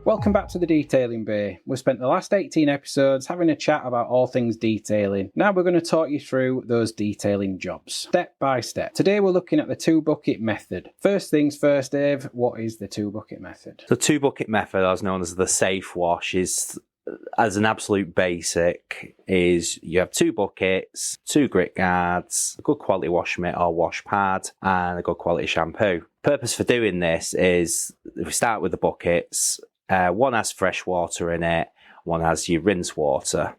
Welcome back to the Detailing Bay. We've spent the last 18 episodes having a chat about all things detailing. Now we're going to talk you through those detailing jobs, step by step. Today we're looking at the 2-bucket method. First things first, Dave, what is the 2-bucket method? The 2-bucket method, as known as the safe wash, is, as an absolute basic, is you have 2 buckets, 2 grit guards, a good quality wash mitt or wash pad, and a good quality shampoo. Purpose for doing this is, if we start with the buckets, one has fresh water in it, one has your rinse water.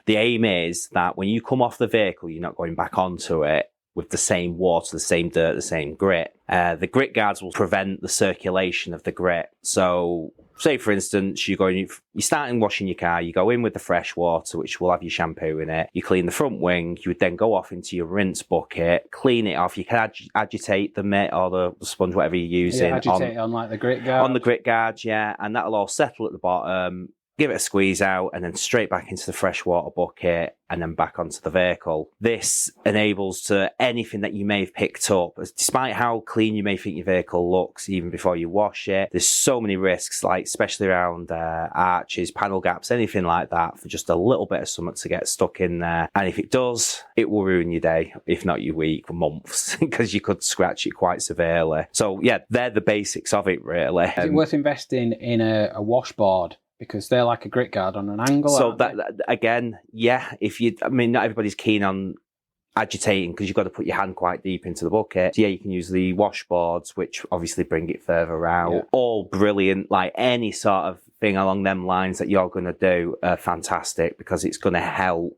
The aim is that when you come off the vehicle, you're not going back onto it with the same water, the same dirt, the same grit. The grit guards will prevent the circulation of the grit. So, say for instance, you're starting washing your car, you go in with the fresh water, which will have your shampoo in it. You clean the front wing, you would then go off into your rinse bucket, clean it off. You can agitate the mitt or the sponge, whatever you're using. Yeah, agitate on like the grit guard. On the grit guard, yeah, and that'll all settle at the bottom. Give it a squeeze out and then straight back into the freshwater bucket and then back onto the vehicle. This enables to anything that you may have picked up, despite how clean you may think your vehicle looks even before you wash it. There's so many risks, like especially around arches, panel gaps, anything like that, for just a little bit of something to get stuck in there. And if it does, it will ruin your day, if not your week, for months, because you could scratch it quite severely. So yeah, they're the basics of it, really. Is it worth investing in a washboard? Because they're like a grit guard on an angle. So that again, yeah. Not everybody's keen on agitating because you've got to put your hand quite deep into the bucket. So yeah, you can use the washboards, which obviously bring it further out. Yeah. All brilliant. Like any sort of thing along them lines that you're going to do are fantastic because it's going to help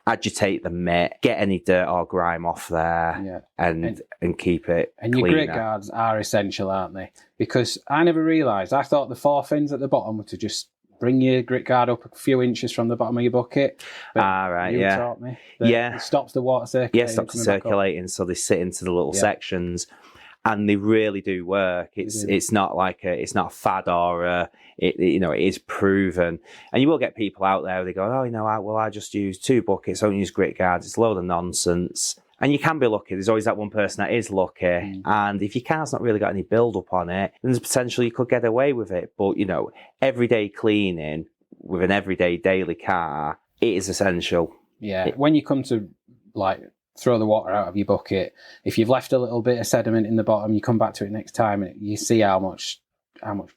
agitate the mitt, get any dirt or grime off there, and keep it And cleaner. Your grit guards are essential, aren't they? Because I never realised, I thought the 4 fins at the bottom were to just bring your grit guard up a few inches from the bottom of your bucket. Right, you yeah. taught me. It stops the water circulating. Yeah, stops it circulating, so they sit into the little sections. And they really do work. It's not like it's not a fad or it is proven. And you will get people out there, they go, I just use 2 buckets, I don't use grit guards. It's a load of nonsense. And you can be lucky. There's always that one person that is lucky. And if your car's not really got any build up on it, then there's potential you could get away with it. But, everyday cleaning with an everyday daily car, it is essential. Yeah. When you come to throw the water out of your bucket, if you've left a little bit of sediment in the bottom, you come back to it next time and you see how much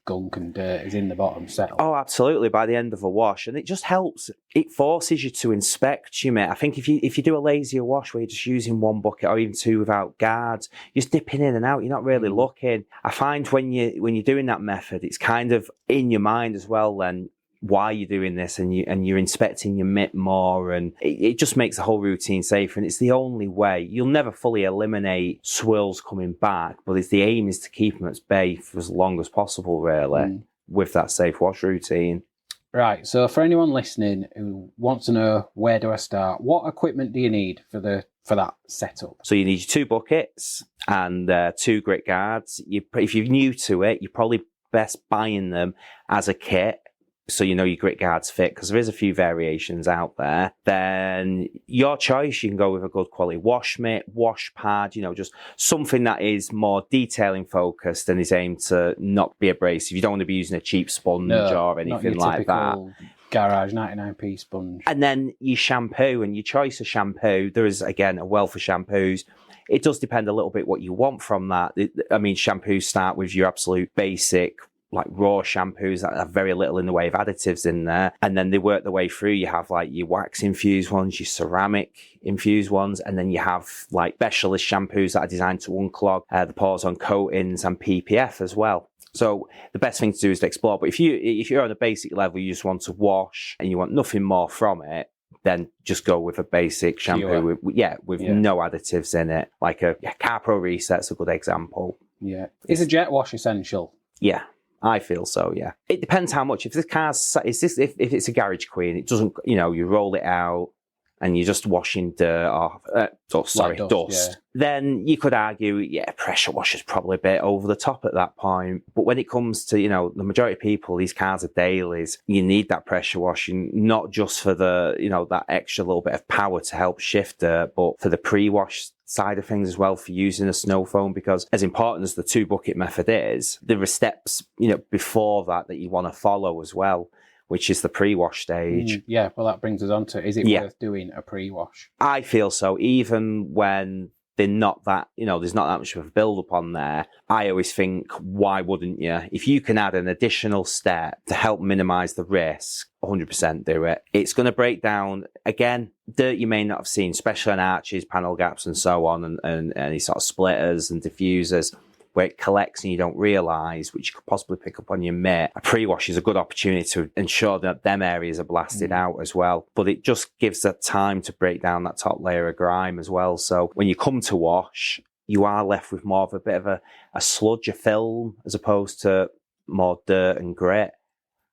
gunk and dirt is in the bottom settle. Oh, absolutely, by the end of a wash. And it just helps. It forces you to inspect your mitt. I think if you do a lazier wash where you're just using 1 bucket or even 2 without guards, you're just dipping in and out, you're not really looking. I find when you're doing that method, it's kind of in your mind as well then why you're doing this, and you're inspecting your mitt more, and it just makes the whole routine safer. And it's the only way. You'll never fully eliminate swirls coming back, but the aim is to keep them at bay for as long as possible, really, with that safe wash routine. Right. So for anyone listening who wants to know where do I start, what equipment do you need for that setup? So you need your 2 buckets and 2 grit guards. If you're new to it, you're probably best buying them as a kit, so you know your grit guards fit, because there is a few variations out there. Then your choice, you can go with a good quality wash mitt, wash pad, just something that is more detailing focused and is aimed to not be abrasive. You don't want to be using a cheap sponge or anything like that. Garage 99p sponge. And then your shampoo and your choice of shampoo. There is, again, a wealth of shampoos. It does depend a little bit what you want from that. Shampoos start with your absolute basic, like raw shampoos that have very little in the way of additives in there, and then they work their way through. You have like your wax infused ones, your ceramic infused ones, and then you have like specialist shampoos that are designed to unclog the pores on coatings and PPF as well. So the best thing to do is to explore. But if you're on a basic level, you just want to wash and you want nothing more from it, then just go with a basic shampoo with no additives in it. Like a Car Pro Reset's a good example. Yeah. Is a jet wash essential? Yeah. I feel so, yeah. It depends how much. If it's a garage queen, it doesn't, you roll it out and you're just washing dirt off, dust. Then you could argue, pressure wash is probably a bit over the top at that point. But when it comes to, the majority of people, these cars are dailies, you need that pressure washing, not just for the, that extra little bit of power to help shift dirt, but for the pre-wash side of things as well, for using a snow foam, because as important as the 2 bucket method is, there are steps, before that you want to follow as well, which is the pre-wash stage. Yeah, well, that brings us on to, is it worth doing a pre-wash? I feel so. Even when they're not that, there's not that much of a build-up on there, I always think, why wouldn't you? If you can add an additional step to help minimise the risk, 100% do it. It's going to break down, again, dirt you may not have seen, especially on arches, panel gaps and so on, and any sort of splitters and diffusers, where it collects and you don't realise, which you could possibly pick up on your mitt. A pre-wash is a good opportunity to ensure that them areas are blasted out as well. But it just gives that time to break down that top layer of grime as well. So when you come to wash, you are left with more of a bit of a sludge, a film, as opposed to more dirt and grit.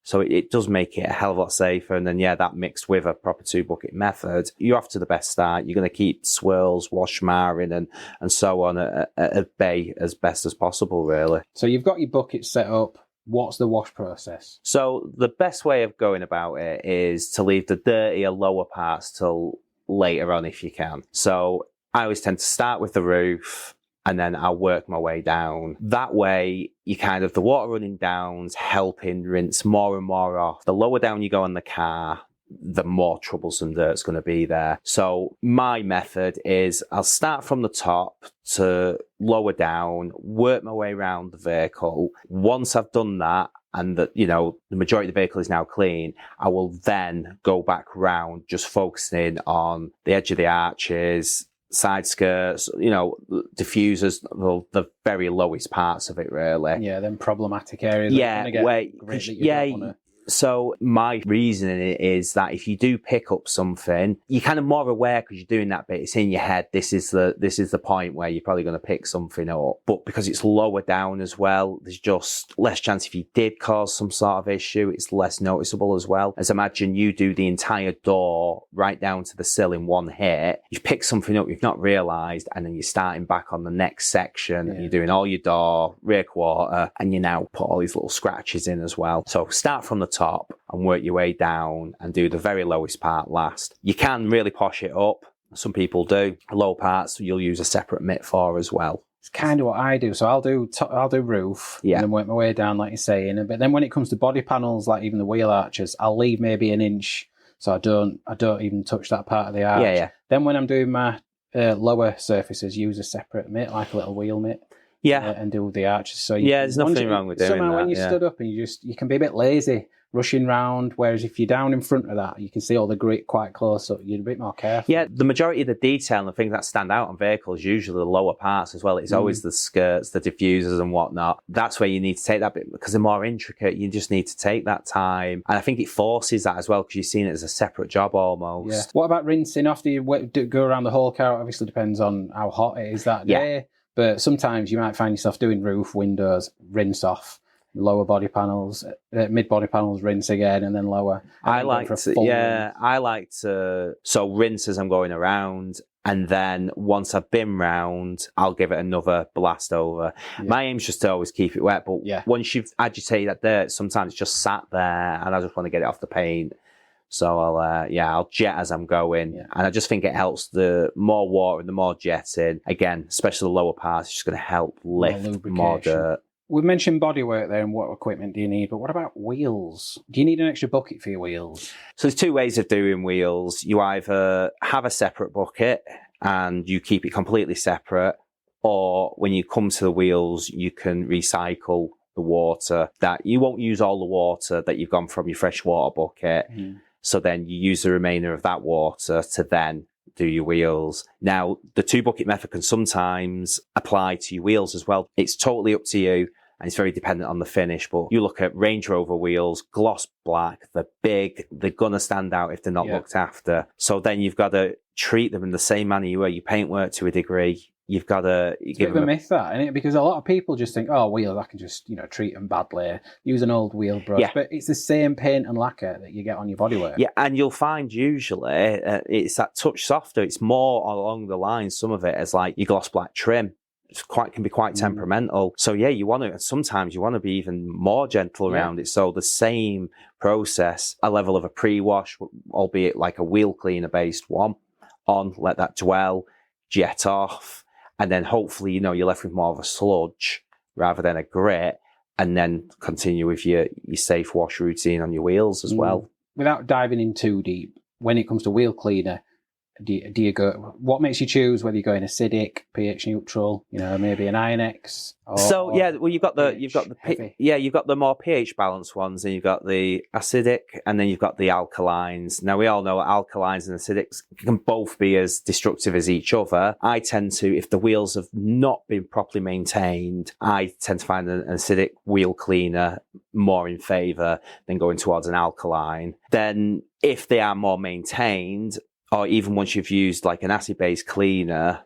So it does make it a hell of a lot safer. And then, that mixed with a proper 2 bucket method, you're off to the best start. You're going to keep swirls, wash marring and so on at bay as best as possible, really. So you've got your bucket set up. What's the wash process? So the best way of going about it is to leave the dirtier lower parts till later on if you can. So I always tend to start with the roof, and then I'll work my way down. That way, you the water running down's helping rinse more and more off. The lower down you go on the car, the more troublesome dirt's going to be there. So my method is I'll start from the top to lower down, work my way around the vehicle. Once I've done that, and the majority of the vehicle is now clean, I will then go back round, just focusing on the edge of the arches, side skirts, diffusers, the very lowest parts of it, really. Yeah, then problematic areas. So my reasoning is that if you do pick up something, you're more aware because you're doing that bit. It's in your head. This is the point where you're probably going to pick something up. But because it's lower down as well, there's just less chance if you did cause some sort of issue, it's less noticeable as well. As imagine you do the entire door right down to the sill in one hit. You've picked something up you've not realised, and then you're starting back on the next section, and you're doing all your door, rear quarter, and you now put all these little scratches in as well. So start from the top and work your way down and do the very lowest part last. You can really posh it up. Some people do. Low parts you'll use a separate mitt for as well. It's kind of what I do. So I'll do roof and then work my way down, like you're saying. But then when it comes to body panels, like even the wheel arches, I'll leave maybe an inch, so I don't even touch that part of the arch. Then when I'm doing my lower surfaces, use a separate mitt, like a little wheel mitt. And do the arches. So there's nothing wrong with doing that. Somehow when you stood up and you can be a bit lazy rushing round, whereas if you're down in front of that, you can see all the grit quite close up. You're a bit more careful. Yeah, the majority of the detail and the things that stand out on vehicles, usually the lower parts as well. It's always the skirts, the diffusers and whatnot. That's where you need to take that bit, because they're more intricate. You just need to take that time. And I think it forces that as well, because you've seen it as a separate job almost. Yeah. What about rinsing off? Do you go around the whole car? Obviously depends on how hot it is that day. But sometimes you might find yourself doing roof, windows, rinse off. Lower body panels, mid body panels, rinse again, and then lower. I like to so rinse as I'm going around, and then once I've been round, I'll give it another blast over. My aim's just to always keep it wet, but once you've agitated that dirt, sometimes it's just sat there, and I just want to get it off the paint. So I'll jet as I'm going, and I just think it helps. The more water and the more jetting, again, especially the lower parts, it's just going to help lift more dirt. We've mentioned bodywork there and what equipment do you need, but what about wheels? Do you need an extra bucket for your wheels? So there's 2 ways of doing wheels. You either have a separate bucket and you keep it completely separate, or when you come to the wheels, you can recycle the water. That you won't use all the water that you've gone from your freshwater bucket. So then you use the remainder of that water to then do your wheels. Now, the 2 bucket method can sometimes apply to your wheels as well. It's totally up to you, and it's very dependent on the finish. But you look at Range Rover wheels, gloss black, they're big, they're gonna stand out if they're not looked after. So then you've got to treat them in the same manner you wear your paintwork to a degree. you've got to It's a give bit of a them myth, that, isn't it? Because a lot of people just think, oh, wheels, I can just, treat them badly, use an old wheel brush. Yeah. But it's the same paint and lacquer that you get on your bodywork. Yeah, and you'll find usually it's that touch softer. It's more along the lines, some of it, as like your gloss black trim. Can be quite temperamental. So yeah, sometimes you want to be even more gentle around it. So the same process, a level of a pre-wash, albeit like a wheel cleaner based one, let that dwell, jet off, and then hopefully, you're left with more of a sludge rather than a grit, and then continue with your safe wash routine on your wheels as well. Without diving in too deep, when it comes to wheel cleaner, do you go? What makes you choose whether you go in acidic, pH neutral, maybe an Iron-X? You've got the more pH balanced ones, and you've got the acidic, and then you've got the alkalines. Now we all know alkalines and acidics can both be as destructive as each other. I tend to, if the wheels have not been properly maintained, I tend to find an acidic wheel cleaner more in favour than going towards an alkaline. Then if they are more maintained, or even once you've used like an acid-based cleaner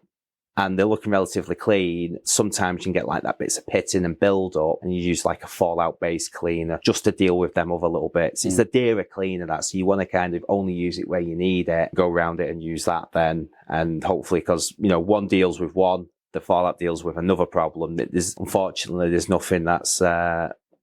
and they're looking relatively clean, sometimes you can get like that bits of pitting and build up, and you use like a fallout-based cleaner just to deal with them other little bits. It's the dearer cleaner, so you want to kind of only use it where you need it, go around it and use that then. And hopefully, because, one deals with one, the fallout deals with another problem. Unfortunately, there's nothing that's...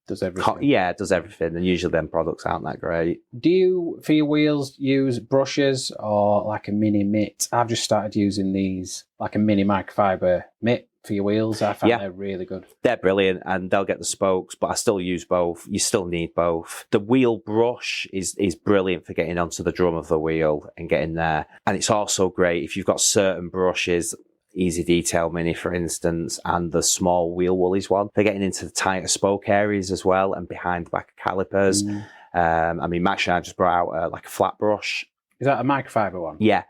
does everything. It does everything, and usually them products aren't that great. Do you, for your wheels, use brushes or like a mini mitt? I've just started using these, like a mini microfiber mitt for your wheels. I find they're really good. They're brilliant, and they'll get the spokes, but I still use both. You still need both. The wheel brush is brilliant for getting onto the drum of the wheel and getting there. And it's also great if you've got certain brushes, Easy Detail Mini, for instance, and the small Wheel Woolies one. They're getting into the tighter spoke areas as well, and behind the back of calipers. Matt Shine just brought out like a flat brush. Is that a microfiber one? Yeah.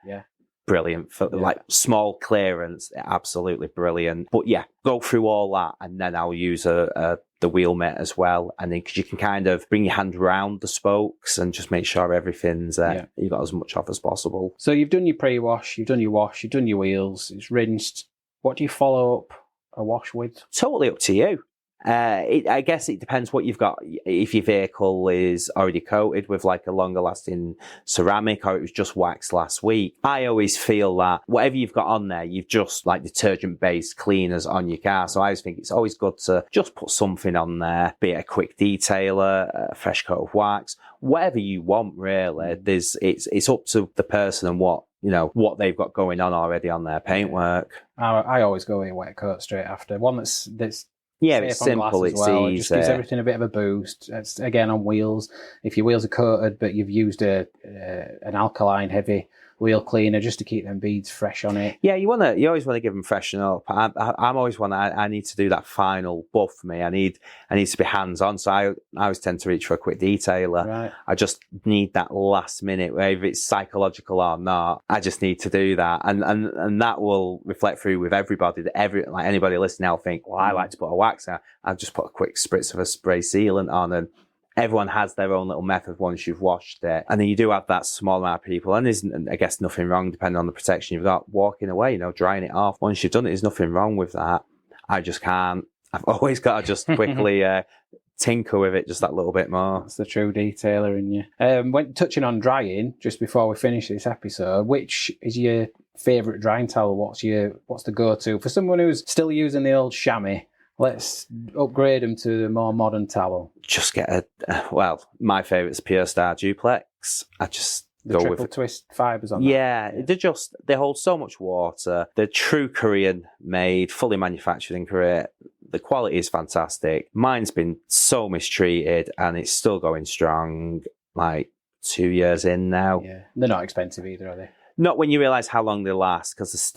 Brilliant for like small clearance. Absolutely brilliant. But yeah, go through all that, and then I'll use the wheel mitt as well. And then, because you can kind of bring your hand around the spokes and just make sure everything's you've got as much off as possible. So you've done your pre-wash, you've done your wash, you've done your wheels, it's rinsed. What do you follow up a wash with? Totally up to you. I guess it depends what you've got. If your vehicle is already coated with like a longer lasting ceramic, or it was just waxed last week, I always feel that whatever you've got on there, you've just like detergent based cleaners on your car. So I always think it's always good to just put something on there, be it a quick detailer, a fresh coat of wax, whatever you want really. It's up to the person and what they've got going on already on their paintwork. I always go with a wet coat straight after. One that's it's simple, it's easy. It just gives everything a bit of a boost. It's, again, on wheels. If your wheels are coated, but you've used an alkaline heavy wheel cleaner just to keep them beads fresh on it. Yeah, you always want to give them freshen up. I'm always one. I need to do that final buff for me. I need to be hands on. So I always tend to reach for a quick detailer. Right. I just need that last minute, whether it's psychological or not. I just need to do that, and that will reflect through with everybody. Like anybody listening, I'll think, well, I like to put a wax out. I'll just put a quick spritz of a spray sealant on, and everyone has their own little method once you've washed it. And then you do have that small amount of people, and there's, I guess, nothing wrong depending on the protection you've got, walking away, drying it off. Once you've done it, there's nothing wrong with that. I just can't. I've always got to just quickly tinker with it just that little bit more. That's the true detailer in you. When touching on drying, just before we finish this episode, which is your favourite drying towel? What's the go-to? For someone who's still using the old chamois, let's upgrade them to the more modern towel. Just get my favourite's Pure Star Duplex. I just the triple twist fibres on that. They hold so much water. They're true Korean made, fully manufactured in Korea. The quality is fantastic. Mine's been so mistreated, and it's still going strong, like 2 years in now. Yeah, they're not expensive either, are they? Not when you realise how long they last, because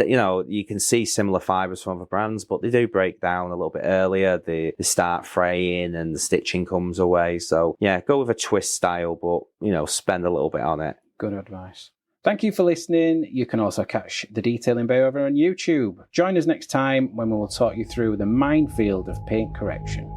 you can see similar fibres from other brands, but they do break down a little bit earlier. They start fraying and the stitching comes away. So yeah, go with a twist style, but spend a little bit on it. Good advice. Thank you for listening. You can also catch the Detailing Bay over on YouTube. Join us next time when we will talk you through the minefield of paint correction.